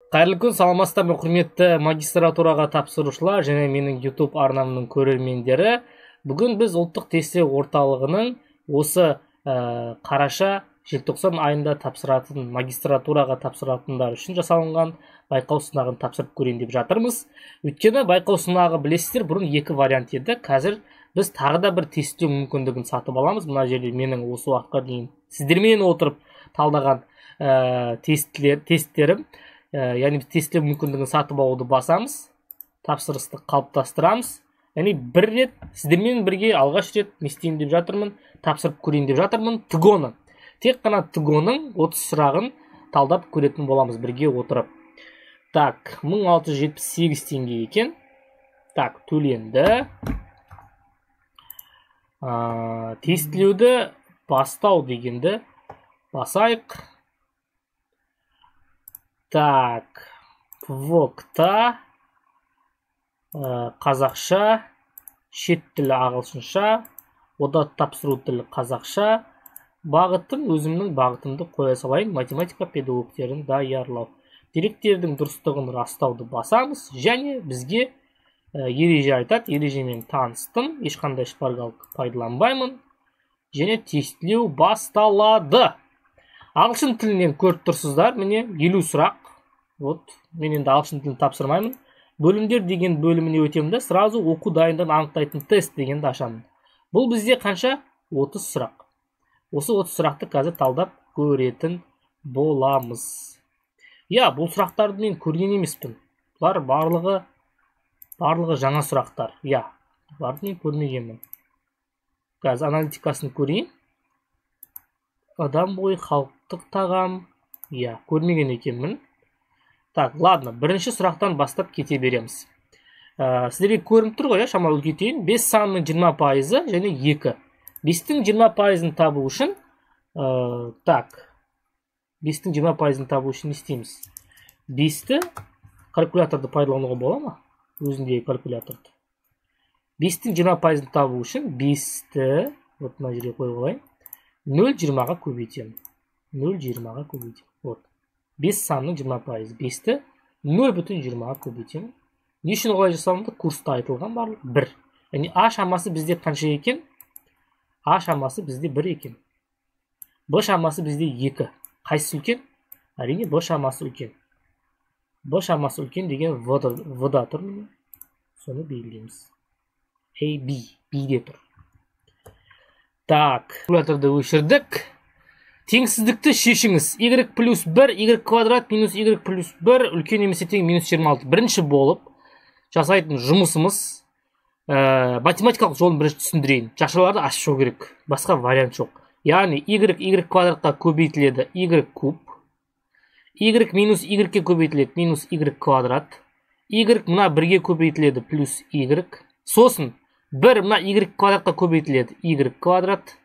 Қайырлы күн, саламатсыздар ма құрметті магистратураға тапсырушылар және менің YouTube арнамның көрермендері. Бүгін біз ұлттық тестілеу орталығының осы қараша желтоқсан айында тапсыратын магистратураға тапсыратындар үшін жасалынған байқау сынағын тапсырып көрейін деп жатырмыз. Өйткені байқау сынағы білесіздер, бұрын екі вариант еді. Қазір біз тағы да бір тестілеу мүмкіндігін сатып аламыз. Мына жерде менің осы уақытқа дейін сіздермен отырып талдаған тесттерім. Яғни тестілеу мүмкіндігін сатып алуды басамыз, тапсырысты қалыптастырамыз. Яғни бір рет сіздермен бірге алғаш рет не істейін деп жатырмын, тапсырып көрейін деп жатырмын ТГО-ны. Тек қана ТГО-ның 30 сұрағын талдап көретін боламыз бірге отырып. Так, 1678 теңге екен. Так, төленді. Тестілеуді бастау дегенді басайық. Так, ВОК-та қазақша, шет тілі ағылшынша, ода тапсыру тілі қазақша, бағытым өзімнің бағытымды қоя салайын, математика педагогтерін даярлау. Деректердің дұрыстығын растауды басамыз, және бізге ереже айтады, ережемен таныстым, ешқандай шпаргалка пайдаланбаймын, және тестілеу басталады. Ағылшын тілінен көріп тұрсыздар, міне 50 сұрақ. Вот, мен енді ағылшын тілін тапсырмаймын. Бөлімдер деген бөліміне өтемді, сразу оқу дайындығын анықтайтын тест дегенді ашамын. Бұл бізде қанша? 30 сұрақ. Осы 30 сұрақты қазір талдап көретін боламыз. Бұл сұрақтарды мен көрген емеспін. Бұлар барлығы жаңа сұрақтар. Бұларды мен көрмегенмін. Қазір аналитикасын көрейін. Адам бойы, халықтық тағам. Көрмеген екенмін. Так, ладно, бірінші сұрақтан бастап кете береміз. Сіздерге көрініп тұр ғой, шамалы үлкейтейін. 5 санының 20%-ы және 2. 5-тің 20%-ын табу үшін, 5-тің 20%-ын табу үшін не істейміз? 5-ті калькуляторды пайдалануға бола ма? Өзіндегі калькуляторды. 5-тің 20%-ын табу үшін 5-ті, вот мына жерге қойып алайын. 0,20-ға көбейтемін. 0,20-ға көбейтемін. Вот. 5 санның 20%. 5-ті 0,20-ға көбейтемін. Не үшін олай жасауымды курста айтылған барлық 1. Яғни А шамасы бізде қанша екен? А шамасы бізде 1 екен. Б шамасы бізде 2. Қайсысы үлкен? Әрине Б шамасы үлкен. Б шамасы үлкен деген В-да тұр. Соны белгілейміз. A, B. B-де тұр. Так, калькуляторды өшірдік. Теңсіздікті шешіңіз. Y плюс 1, Y квадрат минус Y плюс 1, үлкен немесе тең минус 26. Бірінші болып жасайтын жұмысымыз, математикалық жолын бірінші түсіндірейін. Жақшаларды ашып шығу керек. Басқа вариант жоқ. Яғни Y квадратқа көбейтіледі Y куб. Y минус Y-ке көбейтіледі минус Y квадрат. Y мына 1-ге көбейтіледі плюс Y. Сосын 1 мына Y квадратқа көбейтіледі Y квадрат.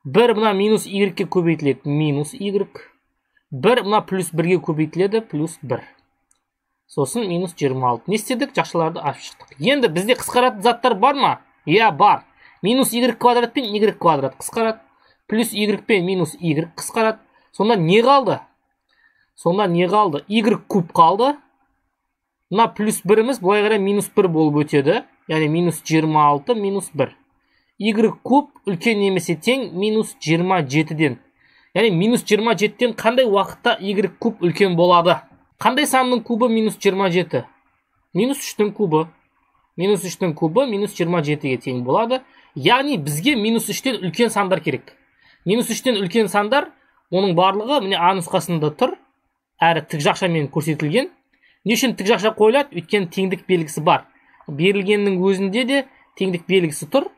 1 мына минус Y-ке көбейтіледі минус Y. 1 мына плюс 1-ге көбейтіледі плюс 1. Сосын минус 26. Не істедік? Жақшаларды ашып шықтық. Енді бізде қысқаратын заттар бар ма? Бар. Минус Y квадрат пен Y квадрат қысқарады. Плюс Y пен минус Y қысқарады. Сонда не қалды? Y куб қалды. Мына плюс 1-іміз бұлай қарай минус 1 болып өтеді. Яғни минус 26 минус 1. Y куб үлкен немесе тең минус 27-ден. Яғни минус 27-ден қандай уақытта Y куб үлкен болады? Қандай санның кубы минус 27? Минус 3-тің кубы. Минус 3-тің кубы минус 27-ге тең болады. Яғни бізге минус 3-тен үлкен сандар керек. Минус 3-тен үлкен сандар, оның барлығы міне А нұсқасында тұр. Әрі тік жақшамен көрсетілген. Не үшін тік жақша қойылады? Өйткені теңдік белгісі бар. Берілгеннің өзінде де теңдік белгісі тұр.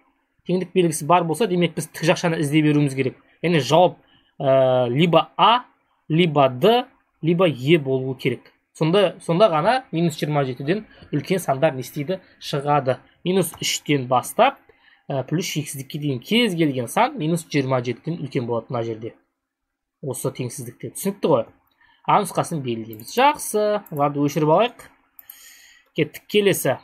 Теңдік белгісі бар болса, демек біз тік жақшаны іздей беруіміз керек. Яғни жауап либо А, либо Д, либо Е болуы керек. Сонда ғана минус 27-ден үлкен сандар не істейді? Шығады. Минус 3-тен бастап, плюс шексіздікке дейін кез келген сан минус 27-ден үлкен болады мына жерде. Осы теңсіздікте. Түсінікті ғой? А нұсқасын белгілейміз. Жақсы. Оларды өшіріп алайық. Кеттік, келесі.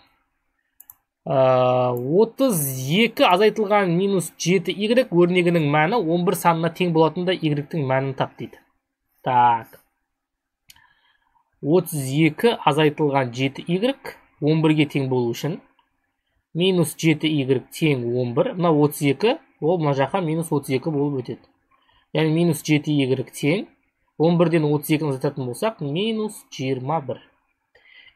32 азайтылған минус 7y өрнегінің мәні 11 санына тең болатында y-тің мәнін тап дейді. Так. 32 азайтылған 7y 11-ге тең болу үшін минус 7y тең 11. Мына 32 ол мына жаққа минус 32 болып өтеді. Яғни минус 7y тең 11-ден 32-ні азайтатын болсақ минус 21.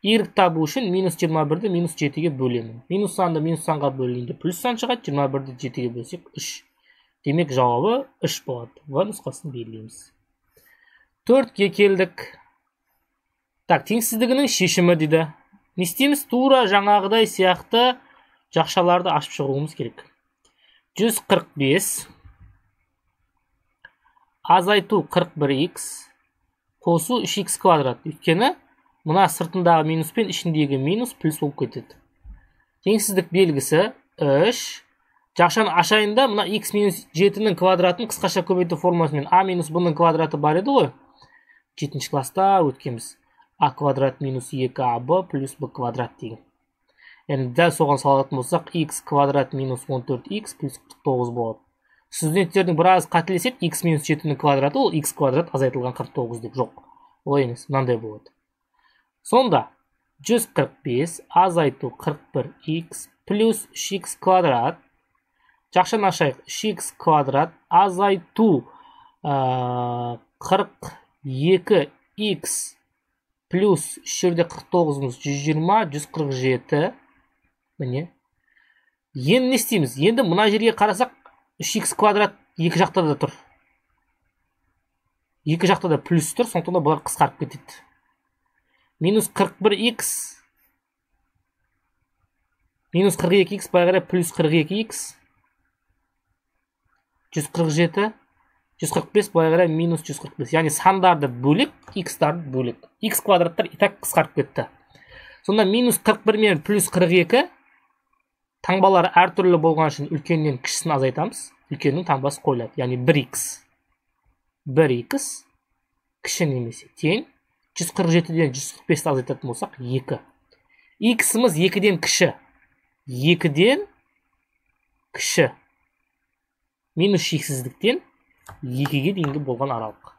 Y табу үшін минус 21-ді минус 7-ге бөлемін. Минус санды минус санға бөлгенде плюс сан шығады. 21-ді 7-ге бөлсек 3. Демек жауабы 3 болады. В нұсқасын белгілейміз. 4-ге келдік. Так, теңсіздігінің шешімі дейді. Не істейміз? Тура жаңағыдай сияқты жақшаларды ашып шығуымыз керек. 145 азайту 41x қосу 3x квадрат. Өйткені мына сыртындағы минус пен ішіндегі минус плюс болып кетеді. Теңсіздік белгісі 3. Жақшаны ашайында мына x минус 7-нің квадратын қысқаша көбейту формасымен a минус b-ның квадраты бар еді ғой. 7-ші класста өткенбіз. a квадрат минус 2ab плюс b квадрат деген. Яғни дәл соған салатын болсақ x квадрат минус 14x плюс 49 болады. Студенттердің біраз қателесіп x минус 7-нің квадраты ол x квадрат азайтылған 49 деп. Жоқ. Олай емес, мынандай болады. Сонда 145 азайту 41x плюс 3x квадрат. Жақшаны ашайық. 3x квадрат азайту 42x плюс жерде 49-ымыз 120, 147. Міне. Енді не істейміз? Енді мына жерге қарасақ 3x квадрат екі жақта да тұр. Екі жақта да плюс тұр, сондықтан да бұлар қысқарып кетеді. Минус 41x минус 42x бағара плюс 42x 147 145 бағара минус 145. Яғни сандарды бөлек, x-тарды бөлек. X квадраттар и так қысқарып кетті. Сонда минус 41 мен плюс 42 таңбалары әртүрлі болған үшін үлкеннен кішісін азайтамыз. Үлкеннің таңбасы қойылады. Яғни 1x. 1x кіші немесе тең 147-ден 145-ті азайтатын болсақ 2. X-іміз 2-ден кіші. 2-ден кіші. Минус шексіздіктен 2-ге дейінгі болған аралық.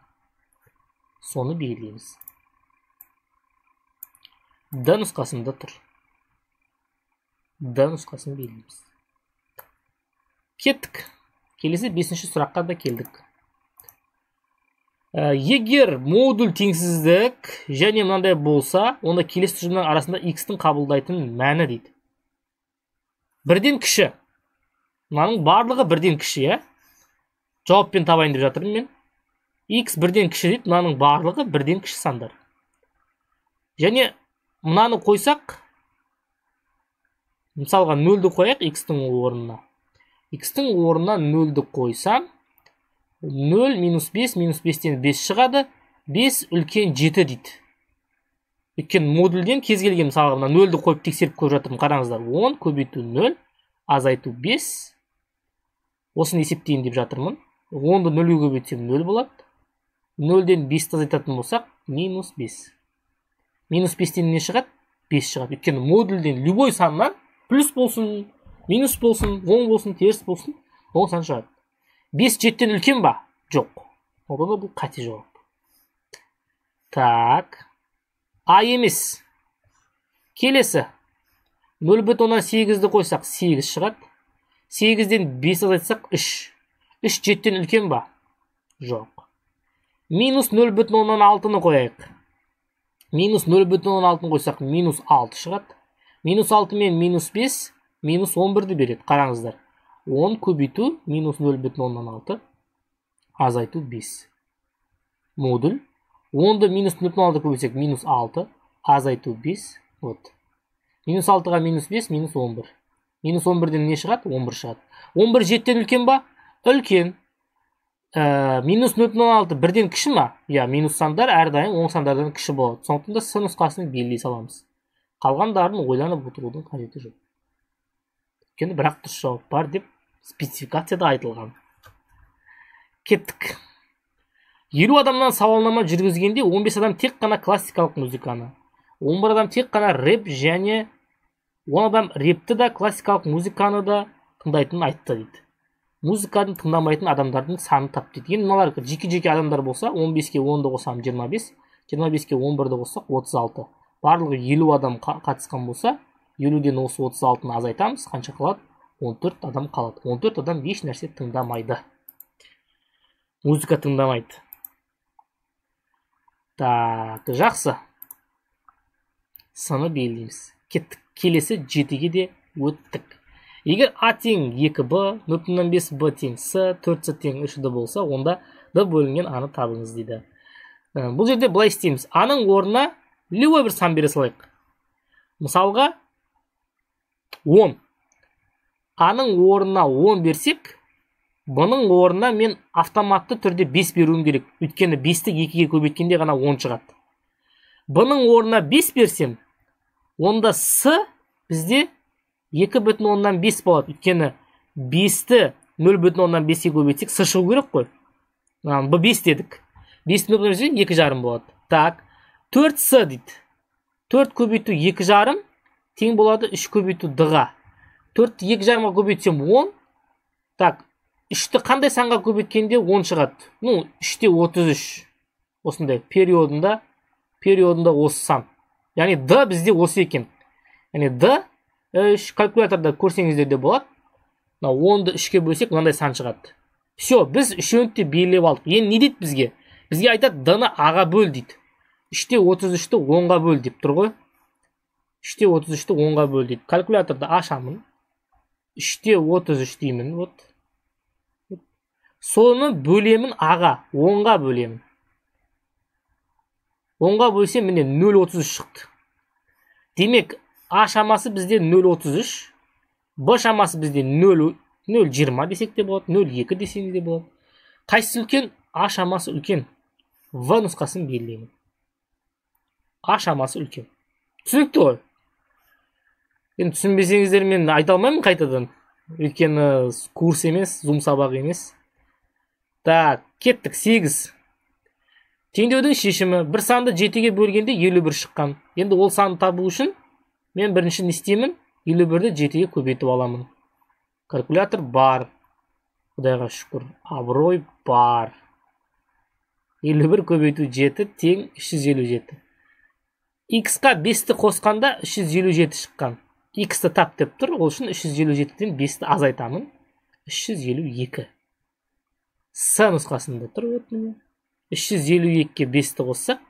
Соны белгілейміз. D нұсқасында тұр. D нұсқасын белгілейміз. Кеттік. Келесі 5-ші сұраққа да келдік. Егер модуль теңсіздік және мынандай болса, онда келесі тұжырымның арасында x-тің қабылдайтын мәні дейді. Бірден кіші. Мынаның барлығы бірден кіші, е? Жауаппен табайын деп жатырмын мен. X бірден кіші дейді, мынаның барлығы бірден кіші сандар. Және мынаны қойсақ, мысалға 0-ді қояйық x-тің орнына. X-тің орнына 0-ді қойсам, 0 минус 5, минус 5-тен 5 шығады, 5 үлкен 7 дейді. Өйткені модульден кез келген мысалға 0-ді қойып тексеріп көріп жатырмын, қараңыздар. 10 көбейту 0, азайту 5. Осыны есептейін деп жатырмын. 10-ды 0-ге көбейтсем 0 болады. 0-ден 5-ті азайтатын болсақ, минус 5. Минус 5-тен не шығады? 5 шығады. Өйткені модульден любой саннан плюс болсын, минус болсын, 10 болсын, теріс болсын, 10 сан шығады. 5 7-тен үлкен ба? Жоқ. Одан бұл қате жауап. Так. А емес. Келесі. 0,8-ді қойсақ 8 шығады. 8-ден 5 азайтсақ 3. 3 7-тен үлкен ба? Жоқ. Минус 0,6-ны қояйық. Минус 0,6-ны қойсақ минус 6 шығады. Минус 6 мен минус 5, минус 11-ді береді. Қараңыздар. 10 көбейту минус 0,6, азайту 5. Модуль. 10-ды минус 0,6 көбейтсек минус 6, азайту 5. Вот. Минус 6-ға минус 5, минус 11. Минус 11-ден не шығады? 11 шығады. 11 7-тен үлкен ба? Үлкен. Минус 0,6 бірден кіші ма? Я, минус сандар әрдайым оң сандардан кіші болады. Сондықтан да С нұсқасын белгілей саламыз. Қалғандарын ойланып отырудың қажеті жоқ. Өйткені бірақ дұрыс жауап бар деп спецификацияда айтылған. Кеттік. 50 адамнан сауалнама жүргізгенде 15 адам тек қана классикалық музыканы, 11 адам тек қана рэп және 10 адам рэпті да классикалық музыканы да тыңдайтынын айтты дейді. Музыканы тыңдамайтын адамдардың саны тап дейді. Енді мыналар жеке-жеке адамдар болса, 15-ке 10-ды қосам 25, 25-ке 11-ді қоссақ 36. Барлығы 50 адам қатысқан болса, 50-ден осы 36-ны азайтамыз. Қанша қалады? 14 адам қалады. 14 адам еш нәрсе тыңдамайды. Музыка тыңдамайды. Так, жақсы. Саны белгілейміз. Кеттік. Келесі 7-ге де өттік. Егер А тең 2b, 0,5 b тең с, 4c тең 3d болса, онда d бөлінген аны табыңыз дейді. Бұл жерде былай істейміз. Аның орнына любой бір сан бере салайық. Мысалға 10. Аның орнына 10 берсек, бұның орнына мен автоматты түрде 5 беруім керек. Өйткені 5-ті 2-ге көбейткенде ғана 10 шығады. Бұның орнына 5 берсем, онда с бізде 2,5 болады. Өйткені 5-ті 0,5-ге көбейтсек, с шығу керек қой. Бұл 5 дедік. 5-ті 2,5 болады. Так, 4с дейді. 4 көбейту 2,5 тең болады 3 көбейту d-ға. 4-ті 2,5-ға көбейтсем 10. Так, 3-ті қандай санға көбейткенде 10 шығады. 3-те 33. Осындай периодында осы сан. Яғни d бізде осы екен. Яғни d 3 калькуляторда көрсеңіздер де болады. 10-ды 3-ке бөлсек мынандай сан шығады. Все, біз үшеуін де белгілеп алдық. Енді не дейді бізге? Бізге айтады d-ны a-ға бөл дейді. 3-те 33-ті 10-ға бөл деп тұр ғой. 3-те 33-ті 10-ға бөл дейді. Калькуляторды ашамын. 3-те 33 деймін. Соны бөлемін a-ға. 10-ға бөлемін. 10-ға бөлсем міне 0,33 шықты. Демек, a шамасы бізде 0,33. b шамасы бізде 0,20 десек де болады. 0,2 десеңіз де болады. Қайсысы үлкен? a шамасы үлкен. v нұсқасын белгілеймін. a шамасы үлкен. Түсінікті ғой? Енді түсінбесеңіздер мен айта алмаймын қайтадан. Өйткені курс емес, зум сабақ емес. Так, кеттік. 8. Теңдеудің шешімі. Бір санды 7-ге бөлгенде 51 шыққан. Енді ол санды табу үшін мен бірінші не істеймін? 51-ді 7-ге көбейтіп аламын. Калькулятор бар. Құдайға шүкір. Абырой бар. 51 көбейту 7 тең 357. X-қа 5-ті қосқанда 357 шыққан. X-ті тап деп тұр. Ол үшін 357-ден 5-ті азайтамын. 352. С нұсқасында тұр. 352-ке 5-ті қоссақ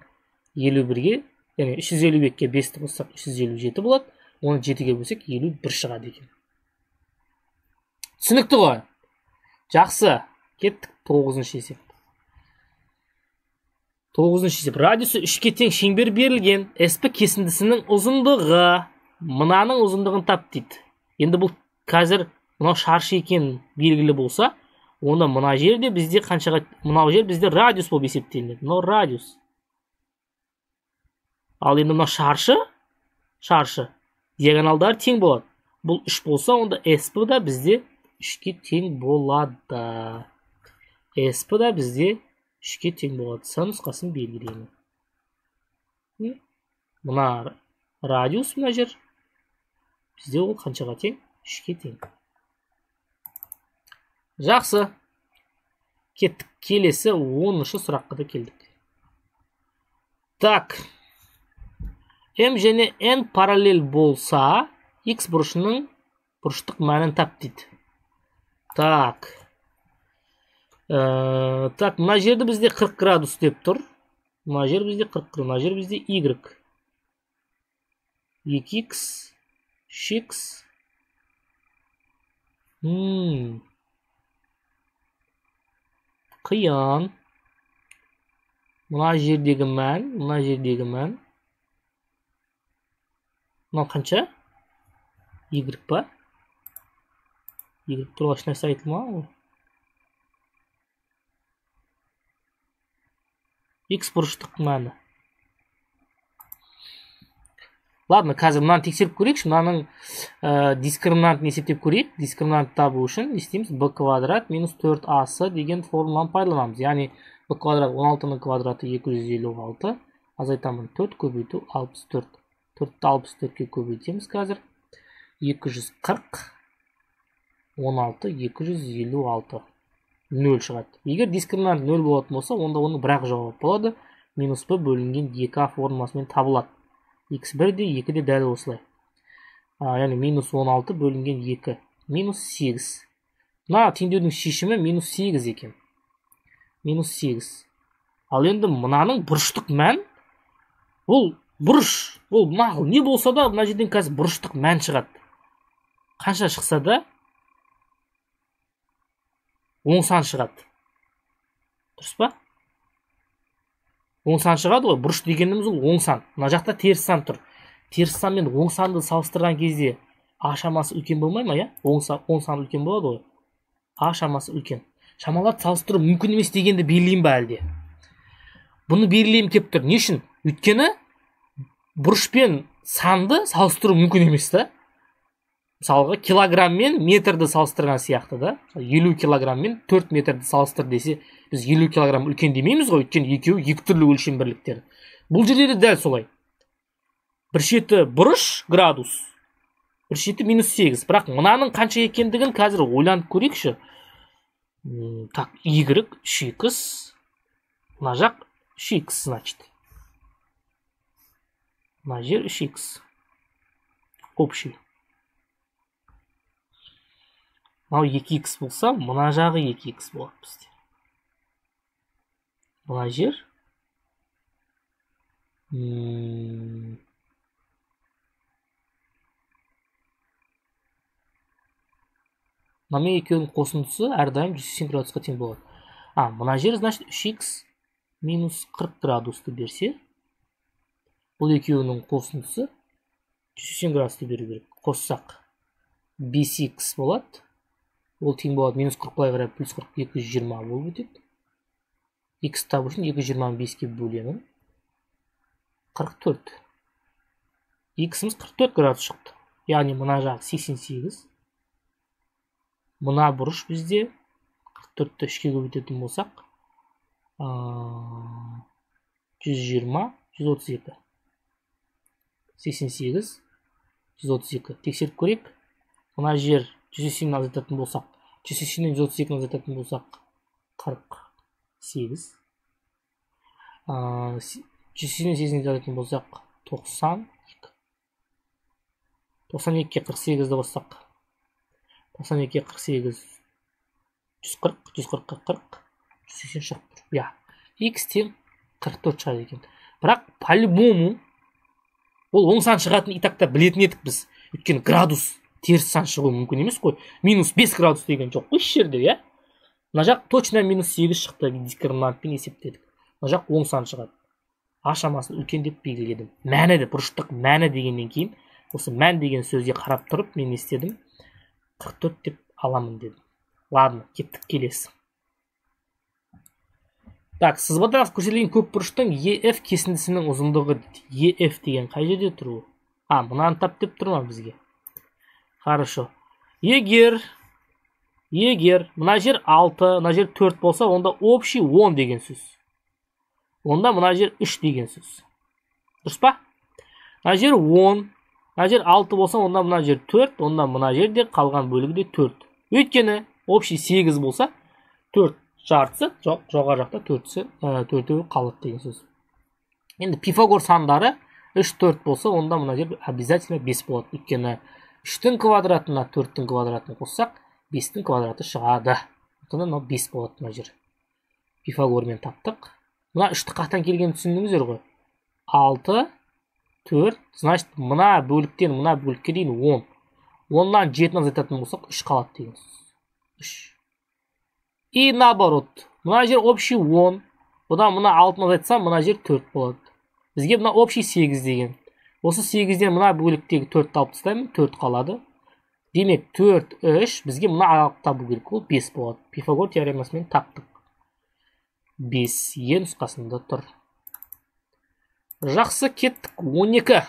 51-ге, яғни 352-ке 5-ті қоссақ 357 болады. Оны 7-ге бөлсек 51 шығады екен. Түсінікті ғой? Жақсы. Кеттік 9-шы есеп. 9-шы есеп. Радиусы 3-ке тең шеңбер берілген. SP кесіндісінің ұзындығы. Мынаның ұзындығын тап дейді. Енді бұл қазір мынау шаршы екен белгілі болса, онда мына жерде бізде қаншаға, мынау жер бізде радиус болып есептелінеді. Мынау радиус. Ал енді мынау шаршы. Диагоналдар тең болады. Бұл 3 болса, онда SP да бізде 3-ке тең болады. SP да бізде 3-ке тең болады. С нұсқасын белгілеймін. Мына радиус мына жер. Бізде ол қаншаға тең? 3-ке тең. Жақсы. Кеттік. Келесі 10-шы сұраққа да келдік. Так. M және N параллель болса, X бұрышының бұрыштық мәнін тап дейді. Так. Так, мына жерді бізде 40 градус деп тұр. Мына жер бізде 40 градус. Мына жер бізде Y. 2X, 3X. Қиян. Мына жердегі мән, мына жердегі мән. Мынау қанша? Y па? Y туралы ешнәрсе айтылмаған ғой. X бұрыштық мәні. Ладно, қазір мынаны тексеріп көрейікші. Мынаның дискриминантын есептеп көрейік. Дискриминант табу үшін істейміз. b квадрат минус 4ac деген формуланы пайдаланамыз. Яғни b квадрат 16-ның квадраты 256. Азайтамын 4 көбейту 64. 4-ті 64-ке көбейтеміз қазір. 240. 16, 256. 0 шығады. Егер дискриминант 0 болатын болса, онда оның бірақ жауап болады. минус b бөлінген 2a формуласымен табылады. x1 де 2 де дәл осылай. Яғни минус 16 бөлінген 2 минус 8. Мына теңдеудің шешімі минус 8 екен. Минус 8. Ал енді мынаның бұрыштық мән, ол бұрыш, ол мақұл не болса да мына жерден қазір бұрыштық мән шығады. Қанша шықса да оң сан шығады. Дұрыс па? Оң сан шығады ғой. Бұрыш дегеніміз ол оң сан. Мына жақта теріс сан тұр. Теріс сан мен оң санды салыстырған кезде а шамасы үлкен болмай ма, я? Оң сан үлкен болады ғой. А шамасы үлкен. Шамаларды салыстыру мүмкін емес дегенді белгілеймін ба әлде? Бұны белгілеймін кеп тұр. Не үшін? Өйткені бұрыш пен санды салыстыру мүмкін емес та. Мысалға, килограмм мен метрді салыстырған сияқты да. 50 килограмм мен 4 метрді салыстыр десе, біз 50 килограмм үлкен демейміз ғой, өйткені екеуі екі түрлі өлшем бірліктері. Бұл жерде де дәл солай. Бір шеті бұрыш градус, бір шеті минус 8. Бірақ мынаның қанша екендігін қазір ойланып көрейікші. Так, y 3x, мына жақ 3x, значит. Мына жер 3x. Общий. Мынау 2x болса, мына жағы 2x болады бізде. Мына жер мына екеуінің қосындысы әрдайым 180 градусқа тең болады. Мына жер, значит, 3x минус 40 градусты берсе, бұл екеуінің қосындысы 180 градусты беру керек. Қоссақ 5x болады. Ол тең болады минус 40 былай қарай плюс 40 220 болып өтеді. X табу үшін 225-ке бөлемін. 44. X-іміз 44 градус шықты. Яғни мына жағы 88. Мына бұрыш бізде 44-ті 3-ке көбейтетін болсақ 120, 132. 88, 132. Тексеріп көрейік. Мына жер 180-ні азайтатын болсақ, 180-нен 132-ні азайтатын болсақ 48. 180-нен 80-ні азайтатын болсақ 92. 92-ке 48-ді қоссақ 92-ке 48 140, 140-қа 40, 180 шығып тұр. Я, x тең 44 шығады екен. Бірақ по-любому ол оң сан шығатын итақта білетін едік біз. Өйткені градус теріс сан шығуы мүмкін емес қой. Минус 5 градус деген жоқ қой жерде, я? Мына жақ точно минус 8 шықты, дискриминантпен есептедік. Мына жақ оң сан шығады. А шамасын үлкен деп белгіледім. Мәні де, бұрыштық мәні дегеннен кейін, осы мән деген сөзге қарап тұрып, мен естедім 44 деп аламын дедім. Ладно, кеттік келесі. Так, сызбада көрсетілген көп бұрыштың EF кесіндісінің ұзындығы дейді. EF деген қай жерде тұруы? Мынаны тап деп тұрма бізге. Хорошо. Егер мына жер 6, мына жер 4 болса, онда общий 10 деген сөз. Онда мына жер 3 деген сөз. Дұрыс па? Мына жер 10, мына жер 6 болса, онда мына жер 4, онда мына жерде қалған бөлігі де 4. Өйткені общий 8 болса, 4 жартысы, жоғары жақта 4-і қалады деген сөз. Енді Пифагор сандары 3, 4 болса, онда мына жер обязательно 5 болады. Өйткені 3-тің квадратына 4-тің квадратына қоссақ, 5-тің квадраты шығады. Мына 5 болады мына жер. Пифагормен таптық. Мына 3-ті қақтан келген түсіндіңіздер ғой. 6, 4, значит, мына бөліктен мына бөлікке дейін 10. 10-нан 7-ні азайтатын болсақ, 3 қалады деген сөз. 3. И наоборот, мына жер общий 10. Одан мына 6-ны азайтсам, мына жер 4 болады. Бізге мына общий 8 деген. Осы 8-ден мына бөліктегі 4-ті алып тастаймын, 4 қалады. Демек 4, 3, бізге мына аралық табу керек, ол 5 болады. Пифагор теоремасымен таптық. 5 е нұсқасында тұр. Жақсы, кеттік. 12.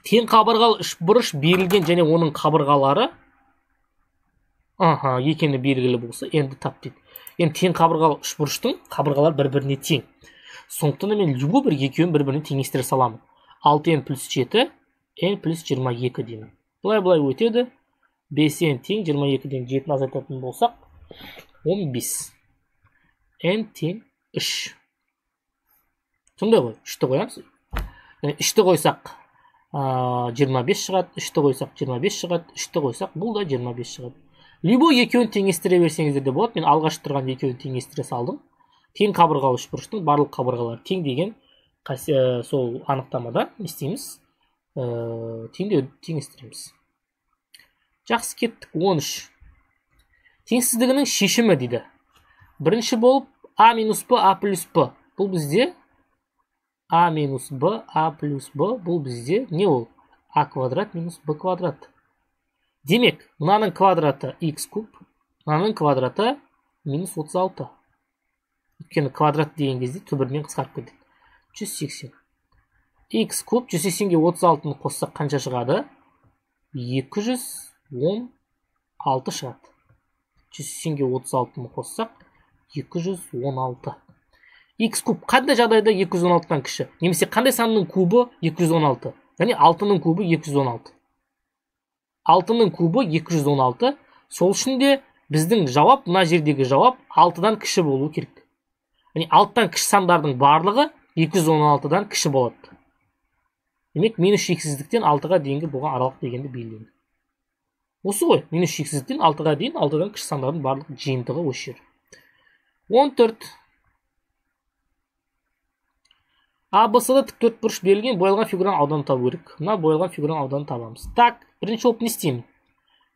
Тең қабырғалы үшбұрыш берілген және оның қабырғалары екені белгілі болса, енді тап дейді. Енді тең қабырғалы үшбұрыштың қабырғалары бір-біріне тең. Сондықтан мен любой бір екеуін бір-біріне теңестіре саламын. 6n плюс 7, n плюс 22 деймін. Бұлай өтеді. 5n тең 22-ден 7-ні азайтатын болсақ, 15. n тең 3. Сондай ғой, 3-ті қоямыз. 3-ті қойсақ 25 шығады, 3-ті қойсақ 25 шығады, 3-ті қойсақ бұл да 25 шығады. Любой екеуін теңестіре берсеңіздер де болады. Мен алғаш тұрған екеуін теңестіре салдым. Тең қабырғалы үшбұрыштың барлық қабырғалары тең деген сол анықтамада не істейміз? Теңестіреміз. Жақсы, кеттік. 13. Теңсіздігінің шешімі дейді. Бірінші болып а минус б, а плюс б. Бұл бізде а минус б, а плюс б. Бұл бізде не ол? А квадрат минус б квадрат. Демек, мынаның квадраты x куб, мынаның квадраты минус 36. Өйткені квадрат деген кезде түбірмен қысқарып кетеді. 180. X куб 180-ге 36-ны қоссақ қанша шығады? 216 шығады. 180-ге 36-ны қоссақ 216. X куб қандай жағдайда 216-тан кіші? Немесе қандай санның кубы 216? Яғни 6-ның кубы 216. 6-ның кубы 216. Сол үшін де біздің жауап, мына жердегі жауап 6-дан кіші болу керек. Яғни 6-тан кіші сандардың барлығы 216-дан кіші болады. Демек, минус шексіздіктен 6-ға дейінгі болған аралық дегенді белгіленді. Осы ғой, минус шексіздіктен 6-ға дейін 6-дан кіші сандардың барлық жиынтығы осы жер. 14. АБС-да тіктөртбұрыш берілген боялған фигураның ауданын табу керек. Мына боялған фигураның ауданын табамыз. Так, бірінші болып не істеймін?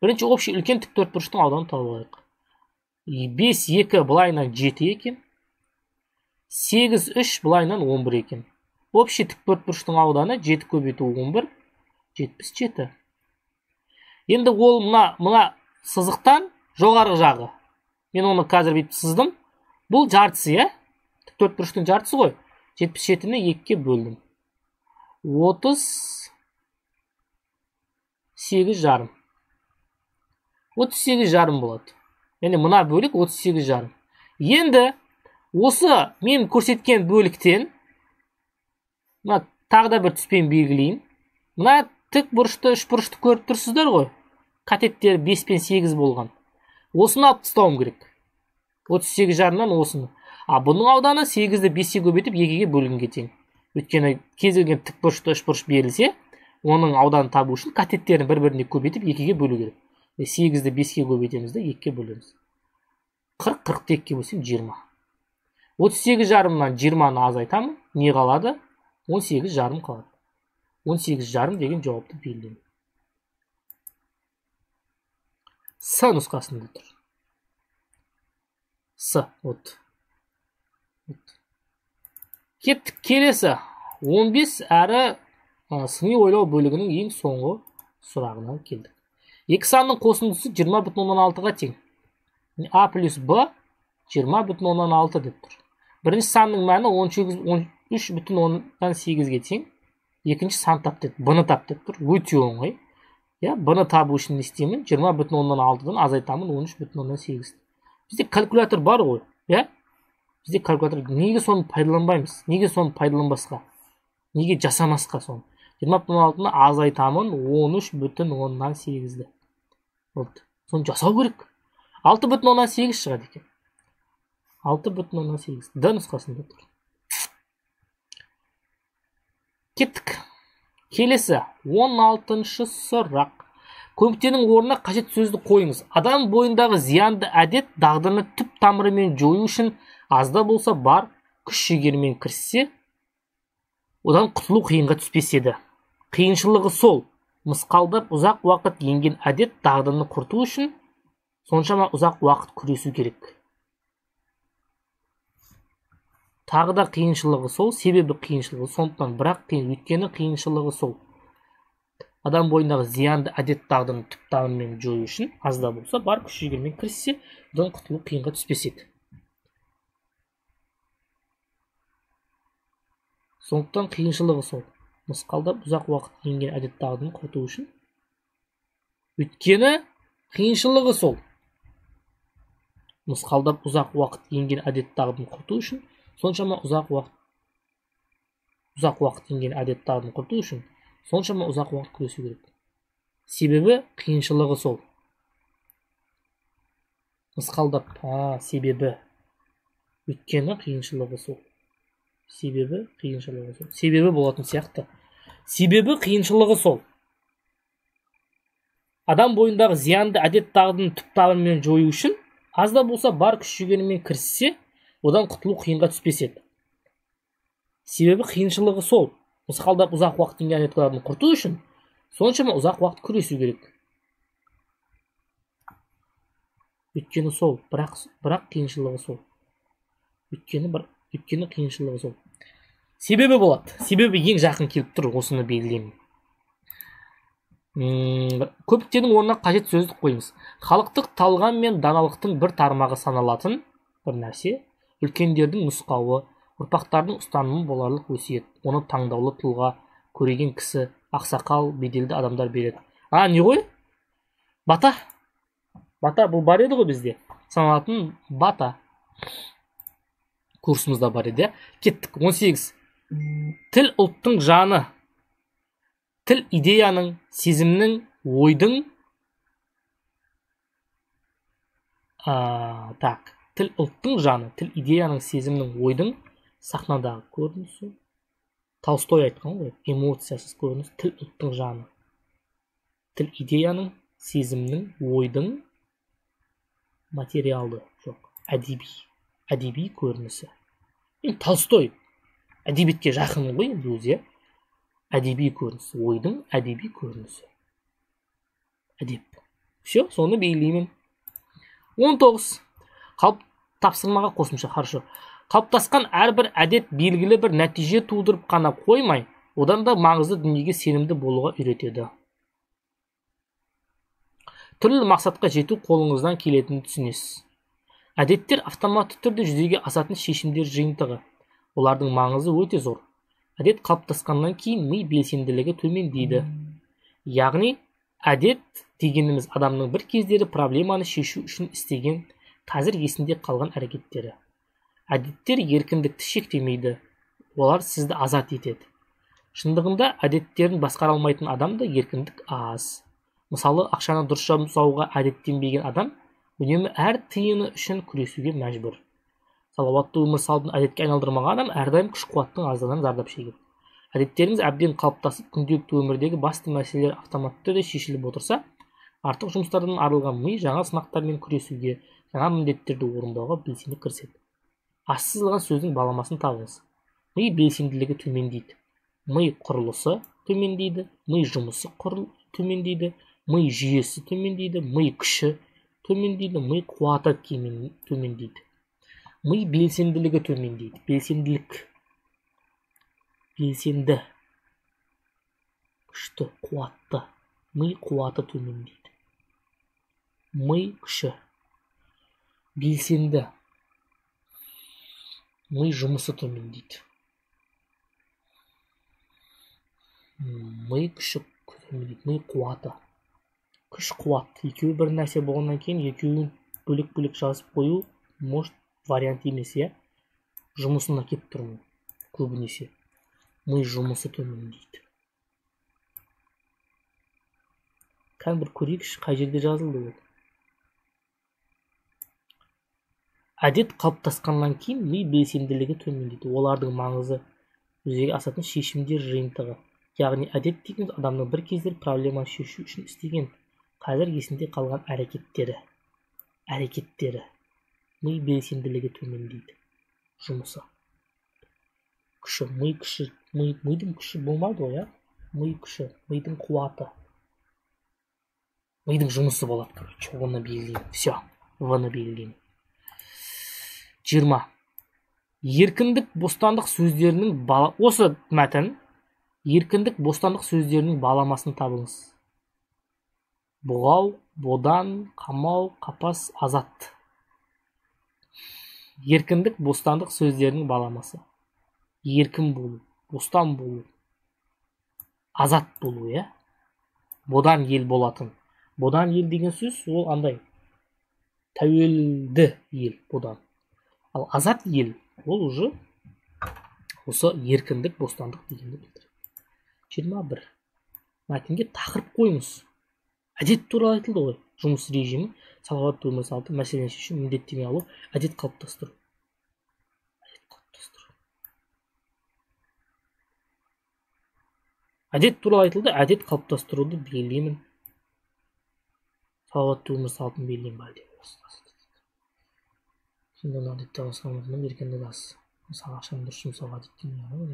Бірінші общий үлкен тіктөртбұрыштың ауданын табу керек. 5, 2 былайынан 7 екен. 8, 3 былайынан 11 екен. Общий тіктөртбұрыштың ауданы 7 көбейту 11, 77. Енді ол мына сызықтан жоғарғы жағы. Мен оны қазір бүйтіп сыздым. Бұл жартысы, иә? Тіктөртбұрыштың жартысы ғой. 77-ні 2-ке бөлдім. 38 жарым. 38 жарым болады. Яғни мына бөлік 38 жарым. Енді осы мен көрсеткен бөліктен тағы да бір түспен белгілейін. Мына тік бұрышты, үш бұрышты көріп тұрсыздар ғой. Қатеттері 5 пен 8 болған. Осыны алып тастауым керек. 38 жарымнан осыны. Бұның ауданы 8-ді 5-ке көбейтіп 2-ге бөлгенге тең. Өйткені кез келген тік бұрышты, үш бұрыш берілсе, оның ауданын табу үшін қатеттерін бір-біріне көбейтіп 2-ге бөлу керек. 8-ді 5-ке көбейтеміз де 2-ге бөлеміз. 40, 40-ті 2-ге бөлсем 20. 38 жарымнан 20-ны азайтамын. Не қалады? 18 жарым қалады. 18 жарым деген жауапты белгілеймін. С нұсқасында тұр. С, вот. Кеттік, келесі 15 әрі сыни ойлау бөлігінің ең соңғы сұрағына келдік. Екі санның қосындысы 20,6-ға тең. А плюс Б 20,6 деп тұр. Бірінші санның мәні 13,8-ге тең. Екінші сан тап деп, Б-ны тап деп тұр. Өте оңай. Б-ны табу үшін не істеймін? 20,6-дан азайтамын 13,8. Бізде калькулятор бар ғой. Бізде калькулятор, неге соны пайдаланбаймыз? Неге соны пайдаланбасқа? Неге жасамасқа соны? 20,6-ны азайтамын 13,8-ді. Соны жасау керек. 6,8 шығады екен. 6,8. Д нұсқасында тұр. Кеттік. Келесі 16-шы сұрақ. Көмектердің орнына қажет сөзді қойыңыз. Адам бойындағы зиянды әдет дағдыны түп тамырымен жою үшін азда болса бар күш-жігермен кіріссе, одан құтылу қиынға түспес еді. Қиыншылығы сол, мысқалдап ұзақ уақыт енген әдет дағдыны құрту үшін соншама ұзақ уақыт күресу керек. Тағы да қиыншылығы сол, себебі қиыншылығы сондықтан, бірақ өйткені қиыншылығы сол. Адам бойындағы зиянды әдет дағдыны түп тамырымен жою үшін азда болса бар күш-жігермен кіріссе, одан құтылу қиынға түспес еді. Сондықтан қиыншылығы сол. Мысқалдап ұзақ уақыт енген әдет дағдыны құрту үшін. Өйткені қиыншылығы сол. Мысқалдап ұзақ уақыт енген әдет дағдыны құрту үшін, соншама ұзақ уақыт енген әдет дағдыны құрту үшін, соншама ұзақ уақыт күресу керек. Себебі қиыншылығы сол. Мысқалдап, себебі. Өйткені қиыншылығы сол. Себебі қиыншылығы сол. Себебі болатын сияқты. Себебі қиыншылығы сол. Адам бойындағы зиянды әдет дағдыны түп тамырымен жою үшін аз да болса бар күш жігерімен кіріссе, одан құтылу қиынға түспес еді. Себебі қиыншылығы сол. Мысқалдап ұзақ уақыт енген әдет дағдыны құрту үшін соншама ұзақ уақыт күресу керек. Өйткені сол, бірақ қиыншылығы сол. Өйткені қиыншылығы сол. Себебі болады. Себебі ең жақын келіп тұр, осыны белгілеймін. Көптің орнына қажет сөздік қойыңыз. Халықтық талғам мен даналықтың бір тармағы саналатын бір нәрсе, үлкендердің нұсқауы, ұрпақтардың ұстанымы боларлық өсиет. Оны таңдаулы тұлға, көреген кісі, ақсақал, беделді адамдар береді. Не ғой? Бата. Бата бұл бар еді ғой бізде. Саналатын бата. Курсымызда бар еді. Кеттік. 18. Тіл ұлттың жаны. Тіл идеяның, сезімнің, ойдың. Тіл ұлттың жаны, тіл идеяның, сезімнің, ойдың сахнадағы көрінісі. Толстой айтқан ғой, эмоциясыз көрініс, тіл ұлттың жаны. Тіл идеяның, сезімнің, ойдың материалды, жоқ, әдеби көрінісі. Толстой әдебиетке жақын ғой енді өзі. Әдеби көрінісі, ойдың әдеби көрінісі. Әдеп. Все, соны белгілеймін. 19. Тапсырмаға қосымша, хорошо. Қалыптасқан әрбір әдет белгілі бір нәтиже тудырып қана қоймай, одан да маңызды дүниеге сенімді болуға үйретеді. Түрлі мақсатқа жету қолыңыздан келетінін түсінесіз. Әдеттер автоматты түрде жүзеге асатын шешімдер жиынтығы. Олардың маңызы өте зор. Әдет қалыптасқаннан кейін ми белсенділігі төмендейді. Яғни, әдет дегеніміз адамның бір кездері проблеманы шешу үшін істеген, қазір есінде қалған әрекеттері. Әдеттер еркіндікті шектемейді. Олар сізді азат етеді. Шындығында әдеттерін басқара алмайтын адамда еркіндік аз. Мысалы, ақшаны дұрыс жұмсауға әдеттенбеген адам үнемі әр тиыны үшін күресуге мәжбүр. Салауатты өмір салтын әдетке айналдырмаған адам әрдайым күш-қуаттың аздығынан зардап шегеді. Әдеттеріңіз әбден қалыптасып, күнделікті өмірдегі басты мәселелер автоматты түрде шешіліп отырса, артық жұмыстардан арылған ми жаңа сынақтармен күресуге, жаңа міндеттерді орындауға белсене кіріседі. Ассызылған сөздің баламасын табыңыз. Ми белсенділігі төмендейді. Ми құрылысы төмендейді, ми жұмысы төмендейді, ми жүйесі төмендейді, ми күші төмендейді, ми қуаты төмендейді. Ми белсенділігі төмендейді. Белсенді, күшті, қуатты. Ми қуаты төмендейді. Ми күші, белсенді. Ми жұмысы төмендейді. Ми күші төмендейді. Ми қуаты. Күш қуат. Екеуі бір нәрсе болғаннан кейін екеуін бөлек-бөлек жазып қою может вариант емес, иә? Жұмысына кеп тұрмын. Көбінесе. Ми жұмысы төмендейді. Бір көрейікші, қай жерде жазылды ол? Әдет қалыптасқаннан кейін ми белсенділігі төмендейді. Олардың маңызы жүзеге асатын шешімдер жиынтығы. Яғни әдет деген адамның бір кездер проблеманы шешу үшін істеген, қазір есінде қалған әрекеттері. Ми белсенділігі төмендейді. Жұмысы. Күші, ми күші, мидың күші болмайды ғой, ми күші, мидың қуаты. Мидың жұмысы болады, короче, оны белгілеймін. Все, оны белгілеймін. 20. Еркіндік, бостандық сөздерінің осы мәтін еркіндік, бостандық сөздерінің баламасын табыңыз. Бұғау, бодан, қамау, қапас, азат. Еркіндік, бостандық сөздерінің баламасы. Еркін болу, бостан болу, азат болу, иә? Бодан ел болатын. Бодан ел деген сөз, ол андай тәуелді ел, бодан. Ал азат ел, ол уже осы еркіндік, бостандық дегенді білдіреді. 21. Мәтінге тақырып қойыңыз. Әдет туралы айтылды ғой. Жұмыс режимі, салауатты өмір салты, мәселені шешу, міндеттеме алу, әдет қалыптастыру. Әдет туралы айтылды. Әдет қалыптастыруды белгілеймін. Салауатты өмір салтын белгілеймін ба деп. Şimdi adette alışkanlıklarından birikende de az. Mesela akşam durs жұмсауға әдеттен ұялу.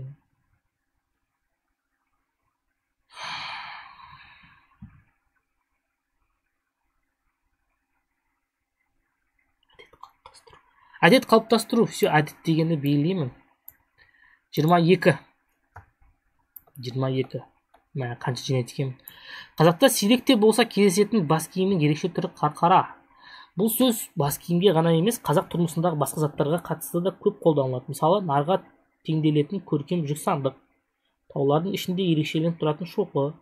Әдет қалыптастыру. Все, әдет дегенді белгілеймін. 22. Мә, қанша жинеткен. Қазақта сиректе болса кездесетін бас киімнің ерекше түрі қарқара. Бұл сөз бас киімге ғана емес, қазақ тұрмысындағы басқа заттарға қатысты да көп қолданылады. Мысалы, нарға теңделетін көркем жүк сандық, таулардың ішінде ерекшеленіп тұратын шоқы,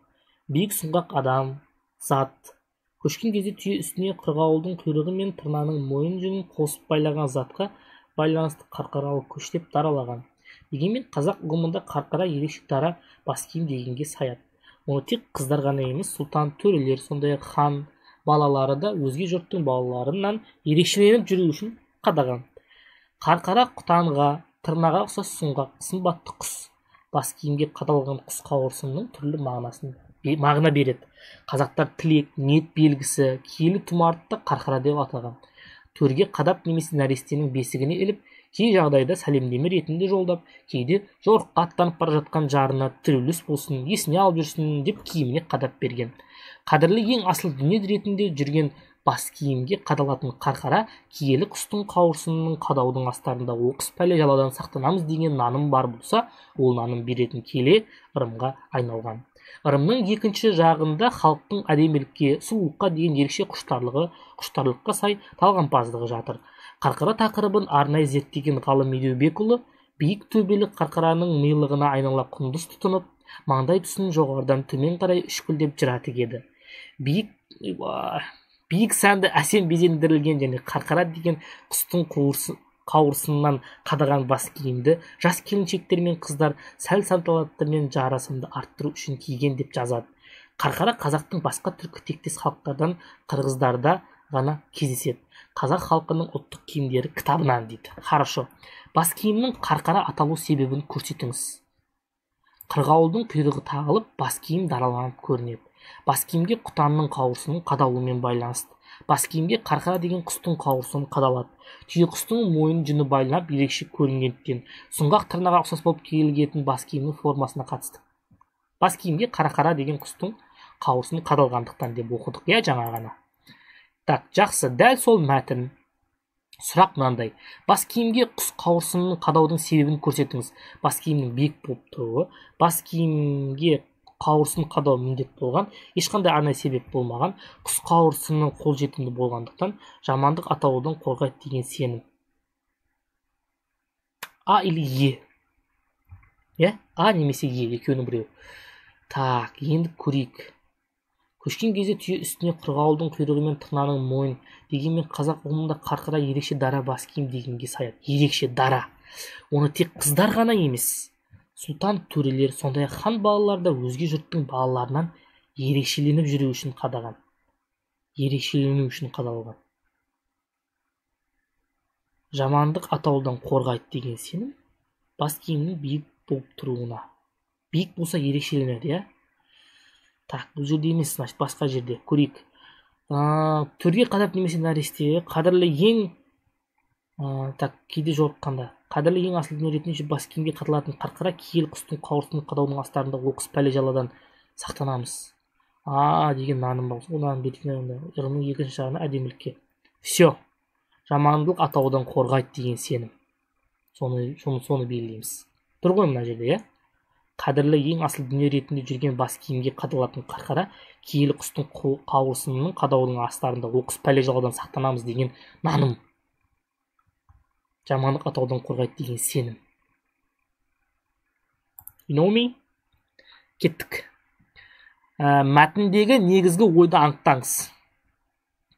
биік сұңғақ адам, зат. Көшкен кезде түйе үстіне қырғауылдың құйрығы мен тырнаның мойын жүнін қосып байлаған затқа байланысты қарқаралы көш деп даралаған. Дегенмен қазақ ұғымында қарқара ерекше дара бас киім дегенге саяды. Оны тек қыздар ғана емес, сұлтан, төрелер, сондай-ақ хан балалары да өзге жұрттың балаларынан ерекшеленіп жүру үшін қадаған. Қарқара құтанға, тырнаға ұқсас сұңғақ, сымбатты құс. Бас киімге қадалған құс қауырсынның түрлі мағына береді. Қазақтар тілек, ниет белгісі, киелі тұмартты қарқара деп атаған. Төрге қадап немесе нәрестенің бесігіне іліп, кей жағдайда сәлемдеме ретінде жолдап, кейде жорыққа аттанып бара жатқан жарына тіреліс болсын, есіне алып жүрсін деп киіміне қадап берген. Қадірлі ең асыл дүние ретінде жүрген бас киімге қадалатын қарқара киелі құстың қауырсынының қадаудың астарында оқыс пәле жаладан сақтанамыз деген наным бар болса, ол наным беретін келе ырымға айналған. Ырымның екінші жағында халықтың әдемілікке, сұлулыққа деген ерекше құштарлыққа сай талғампаздығы жатыр. Қарқара тақырыбын арнайы зерттеген ғалым Медеубекұлы биік төбелі қарқараның милығына айнала құндыз тұтынып, маңдай тұсын жоғарыдан төмен қарай үшкілдеп жыра тігеді. Биік сәнді әсем безендірілген және қарқара деген құстың қауырсынынан қадаған бас киімді жас келіншектер мен қыздар сәл салтанатымен жарасымды арттыру үшін киген деп жазады. Қарқара қазақтың басқа түркі тектес халықтардан қырғыздарда ғана кездеседі. Қазақ халқының ұлттық киімдері кітабынан дейді. Хорошо. Бас киімнің қарқара аталу себебін көрсетіңіз. Қырғауылдың құйрығы тағылып, бас киім дараланып көрінеді. Бас киімге құтанның қауырсынын қадалуымен байланысты. Бас киімге қарқара деген құстың қауырсыны қадалады. Түйе құстың мойын жүні байланып ерекше көрінгендіктен, сұңғақ тырнаға ұқсас болып киілген бас киімнің формасына қатысты. Бас киімге қарқара деген құстың қауырсыны қадалғандықтан деп оқыдық, иә, жаңа ғана. Так, жақсы, дәл сол мәтін. Сұрақ мынандай. Бас киімге құс қауырсынын қадаудың себебін көрсетіңіз. Бас киімнің биік болып тұруы, бас киімге қауырсын қадау міндет болған, ешқандай арнайы себеп болмаған, құс қауырсынның қолжетімді болғандықтан жамандық атаулыдан қорғайды деген сенім. А или Е? Иә? А немесе Е, екеуінің біреуі. Так, енді көрейік. Көшкен кезде түйе үстіне қырғауылдың құйрығы мен тырнаның мойын. Дегенмен қазақ ұғымында қарқара ерекше дара бас киім дегенге саяды. Ерекше дара. Оны тек қыздар ғана емес, сұлтан, төрелер, сондай-ақ хан балалары да өзге жұрттың балаларынан ерекшеленіп жүру үшін қадаған. Ерекшелену үшін қадалған. Жамандық атаулыдан қорғайды деген сенім бас киімнің биік болып тұруына. Биік болса ерекшеленеді, иә? Так, бұл жерде емес, значит, басқа жерде. Көрейік. Төрге қадап немесе нәресте, қадірлі ең, так, кейде жорыққанда. Қадірлі ең асыл дүние ретінде бас киімге қадалатын қарқара киелі құстың қауырсынын қадаудың астарында оқыс пәле жаладан сақтанамыз. Деген наным бар. Ол наным берілген ырымның екінші жағына әдемілікке. Все. Жамандық атаудан қорғайды деген сенім. Соны белгілейміз. Тұр ғой мына жерде, иә? Қадірлі ең асыл дүние ретінде жүрген бас киімге қадалатын қарқара киелі құстың қауырсынының қадаудың астарында оқыс пәле жаладан сақтанамыз деген наным. Жамандық атаудан қорғайды деген сенім. You know me? Кеттік. Мәтіндегі негізгі ойды анықтаңыз.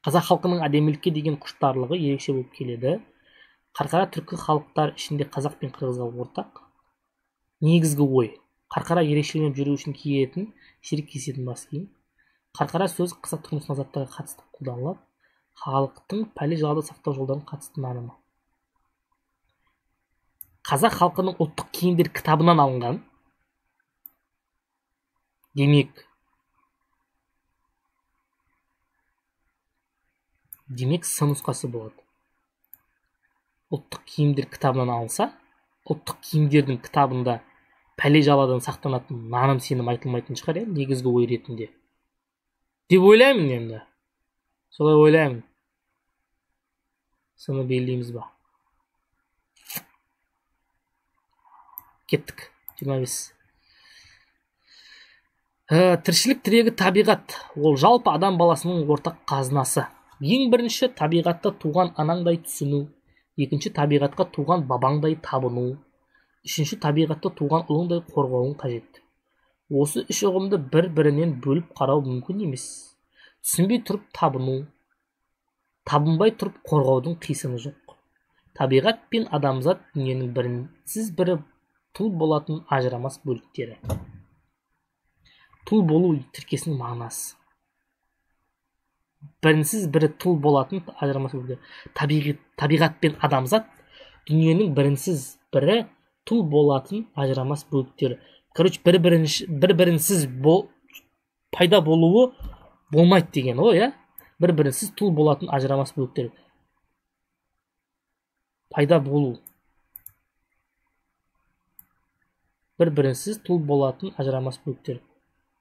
Қазақ халқының әдемілікке деген құштарлығы ерекше болып келеді. Қарқара түркі халықтар ішінде қазақ пен қырғызға ортақ. Негізгі ой. Қарқара ерекшеленіп жүру үшін киетін, сирек кездесетін бас киім. Қарқара сөз қазақ тұрмысына заттарға қатысты қолданылады. Халықтың пәле жаладан сақтау жолдарын қатысты нанымы. Қазақ халқының ұлттық киімдер кітабынан алынған. демек с нұсқасы болады. Ұлттық киімдер кітабынан алынса, ұлттық киімдердің кітабында пәле жаладан сақтанатын наным сенім айтылмайтын шығар, негізгі ой ретінде. Деп ойлаймын енді. Солай ойлаймын. Соны белгілейміз ба? Кеттік. 25. Тіршілік тірегі табиғат. Ол жалпы адам баласының ортақ қазынасы. Ең бірінші табиғатта туған анаңдай түсіну. Екінші табиғатқа туған бабаңдай табыну. Үшінші табиғатта туған ұлыңдай қорғауың қажет. Осы үш ұғымды бір-бірінен бөліп қарау мүмкін емес. Түсінбей тұрып табыну, табынбай тұрып қорғаудың қисыны жоқ. Табиғат пен адамзат дүниенің бірінсіз бірі тұл болатын ажырамас бөліктері. Тұл болу тіркесінің мағынасы. Бірінсіз бірі тұл болатын ажырамас бөліктері. Табиғат пен адамзат дүниенің бірінсіз бірі тұл болатын ажырамас бөліктері. Короче, бір-бірінсіз пайда болуы болмайды деген ғой, иә? Бір-бірінсіз тұл болатын ажырамас бөліктері. Пайда болу. Бір-бірінсіз тұл болатын ажырамас бөліктері.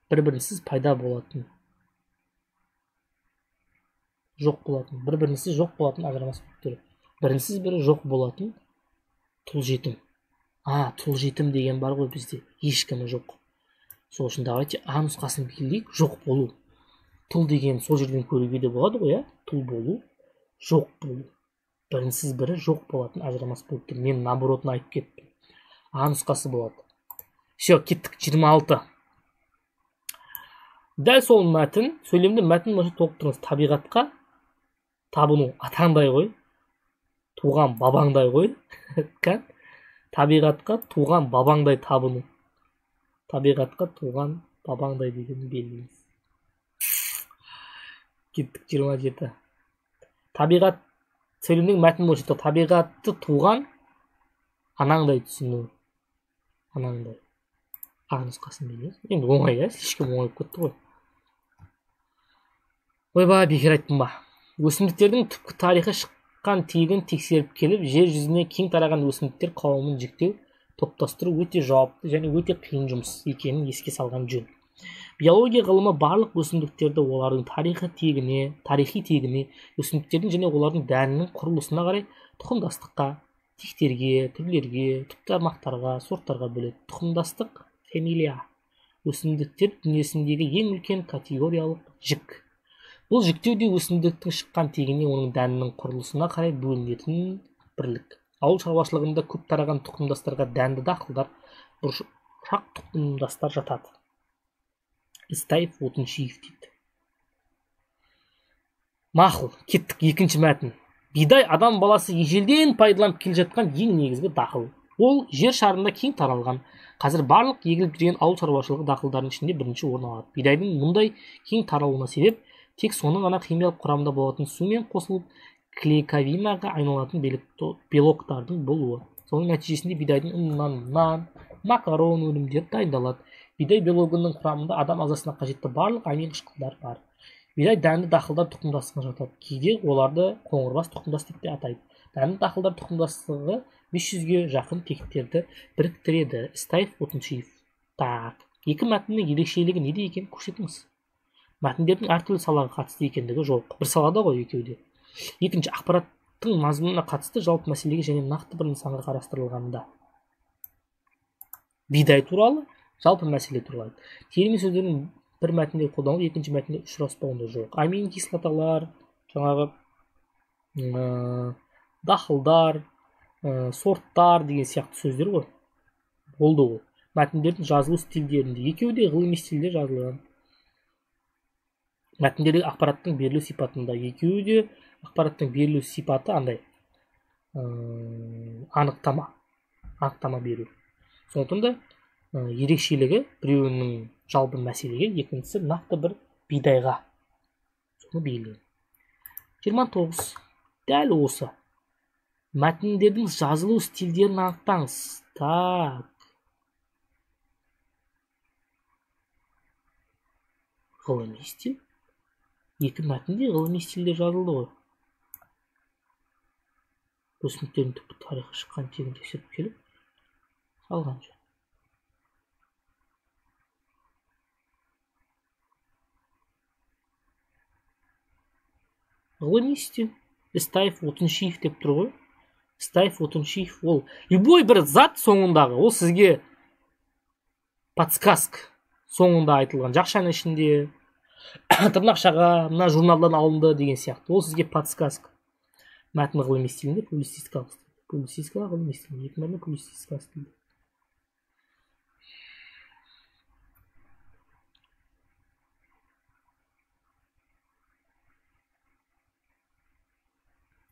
Бір-бірінсіз пайда болатын. Жоқ болатын. Бір-бірінсіз жоқ болатын ажырамас бөліктері. Бірінсіз бірі жоқ болатын тұл жетім. Тұл жетім деген бар ғой бізде. Ешкімі жоқ. Сол үшін давайте А нұсқасын белгілейік. Жоқ болу. Тұл деген сол жерден көруге де болады ғой, тұл болу, жоқ болу. Бірінсіз бірі жоқ болатын ажырамас бөліктер. Мен наоборотын айтып кеттім. А нұсқасы болады. Все, кеттік. 26. Дәл сол мәтін, сөйлемді мәтін осы толықтырыңыз. Табиғатқа табыну атаңдай ғой, туған бабаңдай ғой. Табиғатқа туған бабаңдай табыну. Табиғатқа туған бабаңдай дегенді белгілейміз. Кеттік. 27. Табиғат, сөйлемнің мәтін бойынша табиғатты туған анаңдай түсіну. Анаңдай. А нұсқасын белгілейміз. Енді оңай, ешкім оңай кетті ғой. Ойбай, бекер айттым ба. Өсімдіктердің түпкі тарихы шыққан тегін тексеріп келіп, жер жүзіне кең тараған өсімдіктер қауымын жіктеу, топтастыру өте жауапты және өте қиын жұмыс екенін еске салған жөн. Биология ғылымы барлық өсімдіктерді олардың тарихи тегіне, өсімдіктердің және олардың дәнінің құрылысына қарай тұқымдастыққа, тектерге, түрлерге, түптармақтарға, сорттарға бөледі. Тұқымдастық фамилия. Өсімдіктер дүниесіндегі ең үлкен категориялық жік. Бұл жіктеуде өсімдіктің шыққан тегіне, оның дәнінің құрылысына қарай бөлінетін бірлік. Ауыл шаруашылығында көп тараған тұқымдастарға дәнді дақылдар, бұршақ тұқымдастар жатады. Истаев Отыншиев дейді. Мақұл, кеттік. Екінші мәтін. Бидай адам баласы ежелден пайдаланып келе жатқан ең негізгі дақыл. Ол жер шарында кең таралған. Қазір барлық егіліп жүрген ауыл шаруашылығы дақылдарының ішінде бірінші орын алады. Бидайдың мұндай кең таралуына себеп тек соның ғана химиялық құрамында болатын сумен қосылып клейковинаға айналатын белоктардың болуы. Соның нәтижесінде бидайдың ұнынан нан, макарон өнімдері дайындалады. Бидай белогының құрамында адам ағзасына қажетті барлық амин қышқылдар бар. Бидай дәнді дақылдар тұқымдастығына жатады. Кейде оларды қоңырбас тұқымдас деп те атайды. Дәнді дақылдар тұқымдастығы 500-ге жақын тектерді біріктіреді. Истаев Отыншиев. Екі мәтіннің ерекшелігі неде екен көрсетіңіз. Мәтіндердің әртүрлі салаға қатысты екендігі жоқ. Бір салада ғой екеуде. Екінші, ақпараттың мазмұнына қатысты жалпы мәселеге және нақты бір нысанға қарастырылғанда. Бидай туралы жалпы мәселе туралы. Термин сөздердің бір мәтінде қолданылып, екінші мәтінде ұшыраспауында жоқ. Амин кислоталар, жаңағы дақылдар, сорттар деген сияқты сөздер ғой. Болды ғой. Мәтіндердің жазылу стильдерінде екеуі де ғылыми стильде жазылған. Мәтіндердегі ақпараттың берілу сипатында екеуі де ақпараттың берілу сипаты андай анықтама беру. Сондықтан да ерекшелігі біреуінің жалпы мәселеге, екіншісі нақты бір бидайға. Соны белгілейді. 29. Дәл осы. Мәтіндердің жазылу стильдерін анықтаңыз. ғылыми стиль. Екі мәтінде ғылыми стильде жазылды ғой. Өсімдіктердің түпкі тарихы шыққан тегін тексеріп келіп салған жөн. Ғылыми стиль. Истаев Отыншиев деп тұр ғой. Истаев Отыншиев ол любой бір зат соңындағы, ол сізге подсказка соңында айтылған, жақшаның ішінде тырнақшаға мына журналдан алынды деген сияқты, ол сізге подсказка. Мәтін ғылыми стилінде публицистикалық стиль. Публицистикалық ғылыми стиль. Екі мәтін публицистикалық стиль.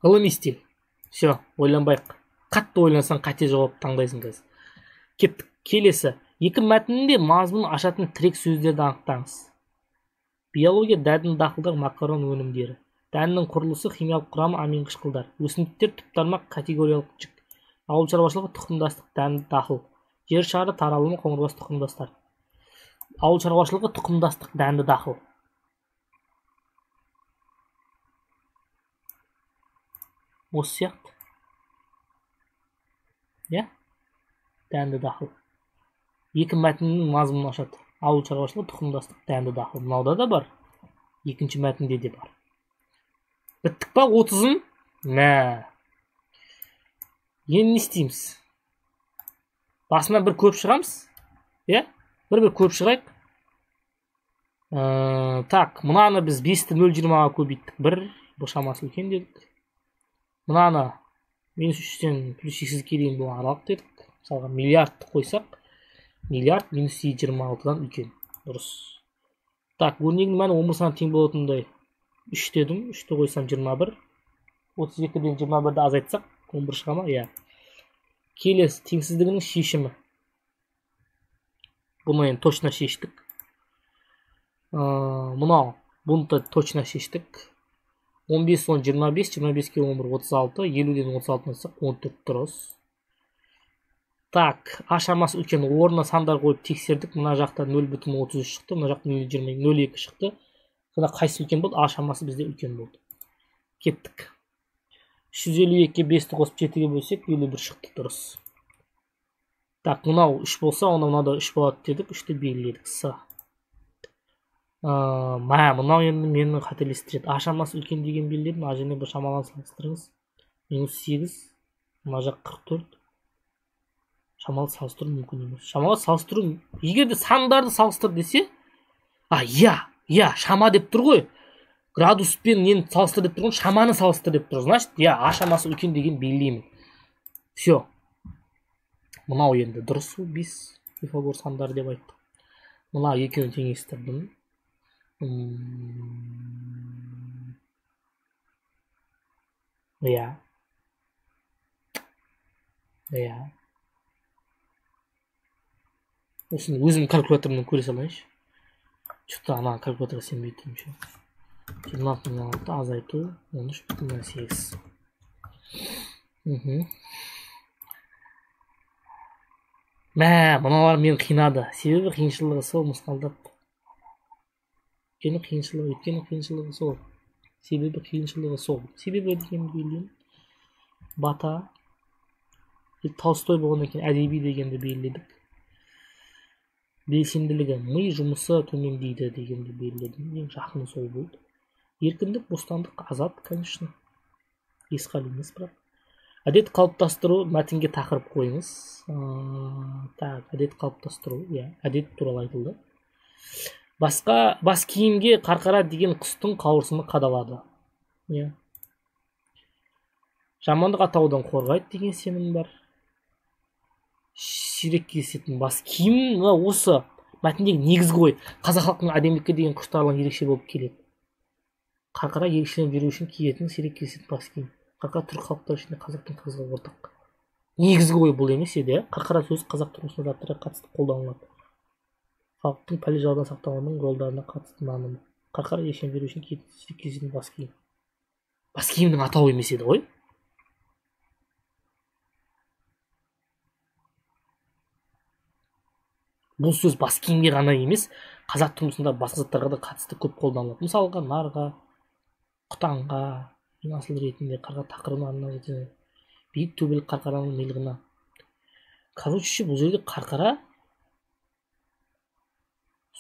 Ғылыми стиль. Все, ойланбайық. Қатты ойлансаң қате жауап таңдайсың қазір. Кеттік. Келесі. Екі мәтінінде мазмұнын ашатын тірек сөздерді анықтаңыз. Биология дәнді дақылдар, макарон өнімдері. Дәннің құрылысы, химиялық құрамы, амин қышқылдар. Өсімдіктер түптармақ, категориялық жік. Ауыл шаруашылығы, тұқымдастық, дәнді дақыл. Жер шары таралымы, қоңырбас тұқымдастар. Ауыл шаруашылығы, тұқымдастық, дәнді дақыл. Осы сияқты. Я? Дәнді дақыл. Екі мәтіннің мазмұнын ашады. Ауыл шаруашылығы, тұқымдастық, дәнді дақыл. Мынауда да бар. Екінші мәтінде де бар. Біттік па 30-ын? Мә. Енді не істейміз? Басынан бір көп шығамыз. Я? Бір көп шығайық. Так, мынаны біз 5-ті 0,20-ға көбейттік. Бір, бұл шамасы үлкен дедік. Мынаны минус 3-тен плюс 8-ге дейін бұл аралық дедік. Мысалға миллиардты қойсақ, миллиард минус 26-дан үлкен. Дұрыс. Так, өрнегінің мәні 11 саны тең болатындай 3 дедім. 3-ті қойсам 21. 32-ден 21-ді азайтсақ 11 шыға ма? Иә. Келесі теңсіздігінің шешімі. Бұны енді точно шештік. Бұны точно шештік. 15 10 25, 25-ке 11 36, 50-ден 36 алсақ 14 дұрыс. Так, а шамасы үлкен, орнына сандар қойып тексердік. Мына жақта 0,33 шықты, мына жақта 0,20, 0,2 шықты. Сонда қайсы үлкен болды? А шамасы бізде үлкен болды. Кеттік. 352-ке 5-ті қосып 7-ге бөлсек 51 шықты, дұрыс. Так, мынау 3 болса, мынау да 3 болады дедік, 3-ті белгіледік. С. Мынау енді мені қателестіреді. А шамасы үлкен деген белгіледім. А және бір шамалан салыстырыңыз. Минус 8, мына жақ 44. Шамалы салыстыру мүмкін емес. Шамалы салыстыру, егер де сандарды салыстыр десе, шама деп тұр ғой. Градуспен нені салыстыр деп тұр ғой, шаманы салыстыр деп тұр. Значит, а шамасы үлкен деген белгілеймін. Все. Мынау енді дұрыс, біз Пифагор сандары деп айттық. Мына екеуін теңестірдім. Иә. Осыны өзім калькуляторымнан көре салайыншы. Что-то ана калькуляторға сенбей тұрмын. 26,6 азайту 13,8. Мыналар мені қинады. Себебі қиыншылығы сол мысқалдап. Өйткені қиыншылығы сол. Себебі дегенді белгілеймін. Бата. Толстой болғаннан кейін әдеби дегенді белгіледік. Белсенділігі, ми жұмысы төмендейді дегенді белгіледім. Ең жақыны сол болды. Еркіндік, бостандық, азат, конечно. Есқали емес бірақ. Әдет қалыптастыру, мәтінге тақырып қойыңыз. Так, әдет қалыптастыру, әдет туралы айтылды. Бас киімге қарқара деген құстың қауырсыны қадалады. Жамандық атаудан қорғайды деген сенім бар. Сирек кездесетін бас киім осы мәтіндегі негізгі ой. Қазақ халқының әдемілікке деген құштарлығы ерекше болып келеді. Қарқара ерекшеленіп жүру үшін киетін сирек кездесетін бас киім. Қарқара түрік халықтары ішінде қазақтың қызға ортақ. Негізгі ой бұл емес еді. Қарқара сөзі қазақ тұрмысына заттарға қатысты қолданылады. Халықтың пәле жаудан сақтауының жолдарына қатысты нанымы. Қарқара ерекшеленіп жүру үшін киетін сирек кездесетін бас киім. Бас киімнің атауы емес еді ғой. Бұл сөз бас киімге ғана емес, қазақ тұрмысында басқа заттарға да қатысты көп қолданылады. Мысалға нарға, құтанға, ең асыл ретінде қарға тақырыбына арналады. Биік төбелік қарқараның милығына. Короче, бұл жерде қарқара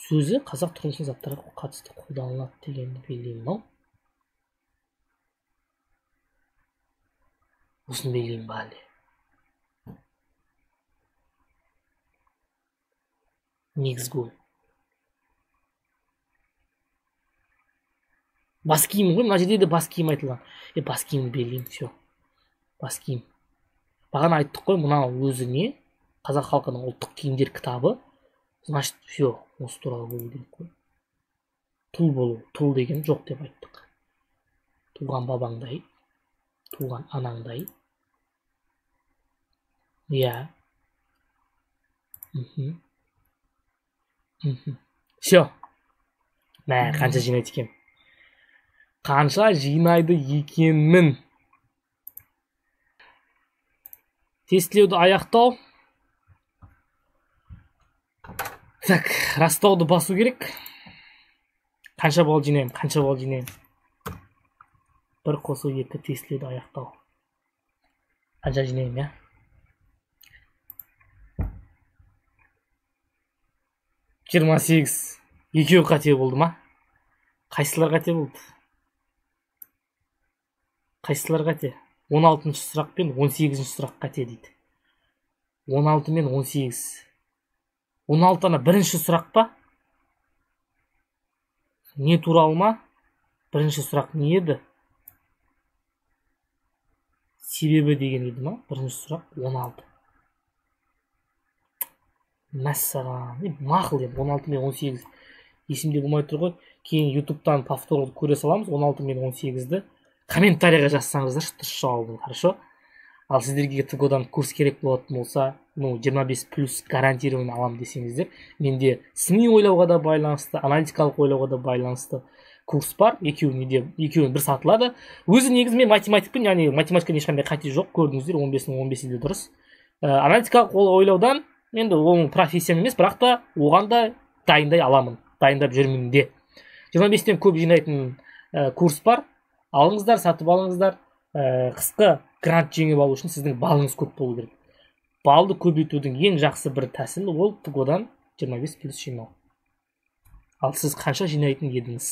сөзі қазақ тұрмысының заттарға қатысты қолданылады дегенді белгілеймін ау. Осыны белгілеймін ба әлде? Негізгі бас киім ғой, мына жерде де бас киім айтылған. Бас киімді белгілеймін, все. Бас киім. Бағана айттық қой, мына өзі не? Қазақ халқының ұлттық киімдер кітабы. Значит, все, осы туралы болу керек қой. Тұл болу, тұл деген жоқ деп айттық. Туған бабаңдай, туған анаңдай. Иә. Все. Мә, қанша жинайды екен? Қанша жинайды екенмін? Тестілеуді аяқтау. Так, растауды басу керек. Қанша балл жинаймын? Бір қосу екі тестілеуді аяқтау. Қанша жинаймын, я? Жиырма сегіз. Екеуі қате болды ма? Қайсылар қате болды? 16-шы сұрақ пен 18-ші сұрақ қате дейді. 16 мен 18. 16-ана бірінші сұрақ па? Не туралы ма? Бірінші сұрақ не еді? Себебі деген еді ма? Бірінші сұрақ 16. Мәссаған. Мақыл еді. 16 мен 18. Есімде болмай тұр ғой. Кейін ютубтан повторды көре саламыз. 16 мен 18-ді. Комментарийға жазсаңыздар, жауабын, хорошо? Ал сіздерге ТГО-дан курс керек болатын болса, 25 плюс гарантированно алам десеңіздер, менде сыни ойлауға да байланысты, аналитикалық ойлауға да байланысты курс бар. Екеуін бір сатылады. Өзі негізімен математикпен, яғни математикадан ешқандай қате жоқ, көрдіңіздер, 15-ның 15-інде дұрыс. Аналитикалық ойлаудан енді оның профессиям емес, бірақ та оған да дайындап жүрмін де. 25-тен көп жинайтын курс бар. Алыңыздар, сатып алыңыздар. Қысқы грант жеңіп алу үшін сіздің балыңыз көп болу керек. Балды көбейтудің ең жақсы бір тәсілі ол ТГО-дан 25 плюс жинау. Ал сіз қанша жинайтын едіңіз?